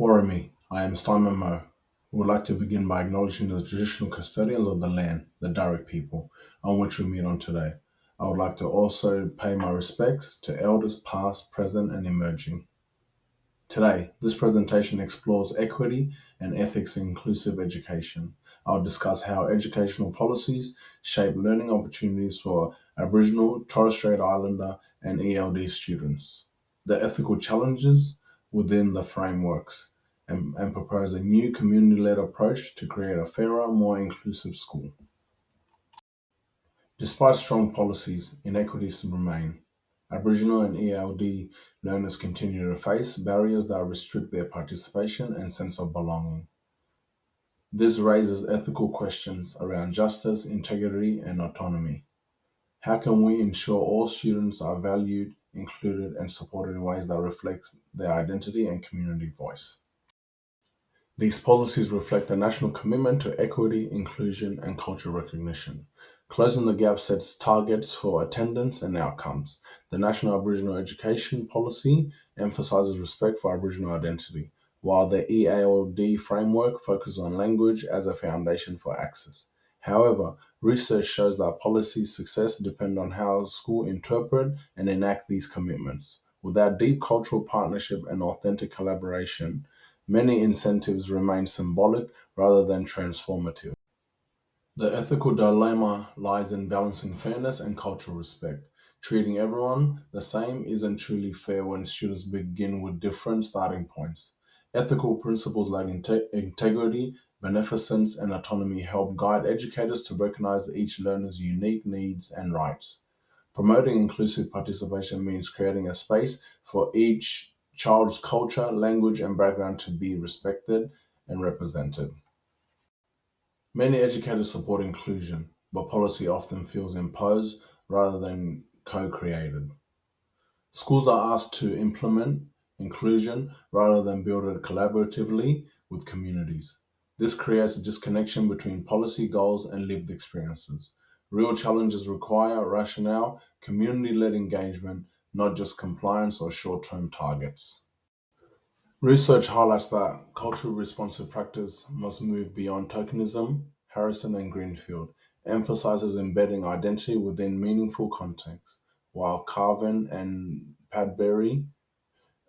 Warami, I am Stemon Mo. We would like to begin by acknowledging the traditional custodians of the land, the Darug people, on which we meet on today. I would like to also pay my respects to elders past, present, and emerging. Today, this presentation explores equity and ethics in inclusive education. I'll discuss how educational policies shape learning opportunities for Aboriginal, Torres Strait Islander, and ELD students, the ethical challenges within the frameworks, and propose a new community led approach to create a fairer, more inclusive school. Despite strong policies, inequities remain. Aboriginal and ELD learners continue to face barriers that restrict their participation and sense of belonging. This raises ethical questions around justice, integrity, and autonomy. How can we ensure all students are valued, included, and supported in ways that reflect their identity and community voice? These policies reflect a national commitment to equity, inclusion, and cultural recognition. Closing the Gap sets targets for attendance and outcomes. The National Aboriginal Education Policy emphasises respect for Aboriginal identity, while the EALD framework focuses on language as a foundation for access. However, research shows that policy success depends on how schools interpret and enact these commitments. Without deep cultural partnership and authentic collaboration, many incentives remain symbolic rather than transformative. The ethical dilemma lies in balancing fairness and cultural respect. Treating everyone the same isn't truly fair when students begin with different starting points. Ethical principles like integrity, beneficence, and autonomy help guide educators to recognize each learner's unique needs and rights. Promoting inclusive participation means creating a space for each child's culture, language, and background to be respected and represented. Many educators support inclusion, but policy often feels imposed rather than co created. Schools are asked to implement inclusion rather than build it collaboratively with communities. This creates a disconnection between policy goals and lived experiences. Real challenges require rationale, community led engagement, not just compliance or short term targets. Research highlights that culturally responsive practice must move beyond tokenism. Harrison and Greenfield emphasizes embedding identity within meaningful context, while Carvin and Padbury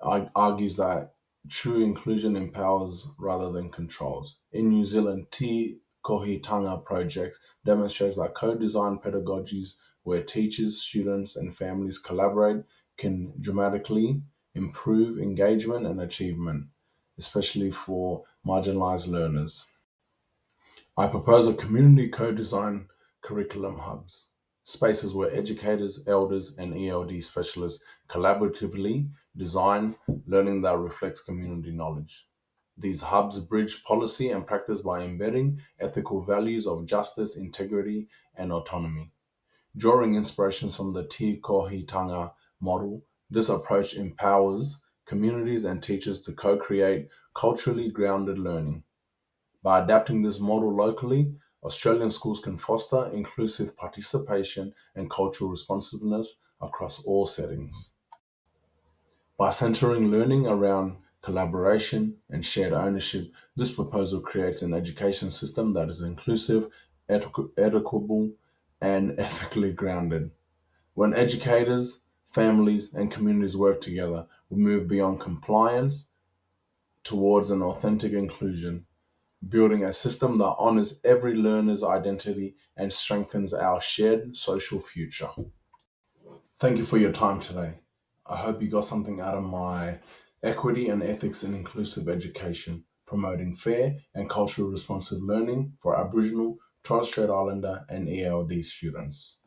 argues that true inclusion empowers rather than controls. In New Zealand, Te Kohitanga projects demonstrates that co-design pedagogies where teachers, students, and families collaborate can dramatically improve engagement and achievement, especially for marginalized learners. I propose a community co-design curriculum hubs, spaces where educators, elders, and ELD specialists collaboratively design learning that reflects community knowledge. These hubs bridge policy and practice by embedding ethical values of justice, integrity, and autonomy. Drawing inspirations from the Te Kohitanga model, this approach empowers communities and teachers to co-create culturally grounded learning. By adapting this model locally, Australian schools can foster inclusive participation and cultural responsiveness across all settings. By centering learning around collaboration and shared ownership, this proposal creates an education system that is inclusive, equitable, and ethically grounded. When educators, families, and communities work together, we move beyond compliance towards an authentic inclusion, building a system that honors every learner's identity and strengthens our shared social future. Thank you for your time today. I hope you got something out of my equity and ethics in inclusive education, promoting fair and culturally responsive learning for Aboriginal, Torres Strait Islander, and ELD students.